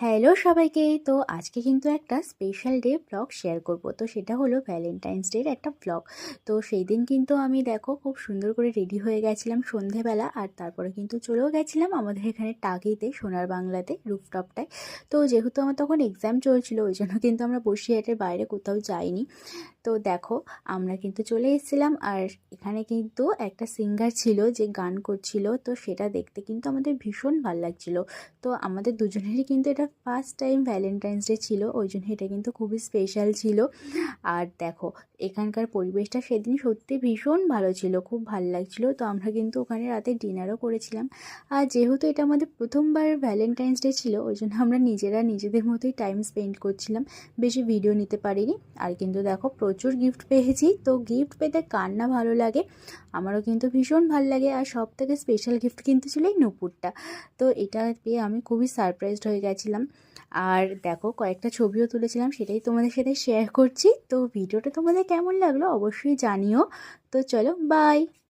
Hello সবাইকে। তো আজকে কিন্তু একটা স্পেশাল ডে ব্লগ শেয়ার করব। তো সেটা হলো ভ্যালেন্টাইন্স ডের একটা ব্লগ। তো সেই দিন কিন্তু আমি দেখো খুব সুন্দর করে রেডি হয়ে গেছিলাম সন্ধেবেলা, আর তারপরে কিন্তু চলেও গেছিলাম আমাদের এখানে টাগিতে, সোনার বাংলাতে, রুফটপটায়। তো যেহেতু আমার তখন এক্সাম চলছিল, ওই জন্য কিন্তু আমরা বসিরহাটের বাইরে কোথাও যাইনি। তো দেখো, আমরা কিন্তু চলে এসেছিলাম, আর এখানে কিন্তু একটা সিঙ্গার ছিল যে গান করছিল, তো সেটা দেখতে কিন্তু আমাদের ভীষণ ভালো লাগছিল। তো আমাদের দুজনেরই কিন্তু এটা ফার্স্ট টাইম ভ্যালেন্টাইন্স ডে ছিল, ওই জন্য এটা কিন্তু খুবই স্পেশাল ছিল। আর দেখো, এখানকার পরিবেশটা সেদিন সত্যি ভীষণ ভালো ছিল, খুব ভালো লাগছিল। তো আমরা কিন্তু ওখানে রাতে ডিনারও করেছিলাম। আর যেহেতু এটা আমাদের প্রথমবার ভ্যালেন্টাইন্স ডে ছিল, ওই জন্য আমরা নিজেরা নিজেদের মতোই টাইম স্পেন্ড করছিলাম, বেশি ভিডিও নিতে পারিনি। আর কিন্তু দেখো, প্রচুর গিফট পেয়েছি। তো গিফট পেতে কার না ভালো লাগে, আমারও কিন্তু ভীষণ ভালো লাগে। আর সব থেকে স্পেশাল গিফট কিন্তু ছিল এই নুপুরটা। তো এটা পেয়ে আমি খুবই সারপ্রাইজড হয়ে গেছিলাম। আর দেখো, কয়েকটা ছবিও তুলেছিলাম, সেটাই তোমাদের সাথে শেয়ার করছি। তো ভিডিওটা তোমাদের কেমন লাগলো অবশ্যই জানিও। তো চলো, বাই।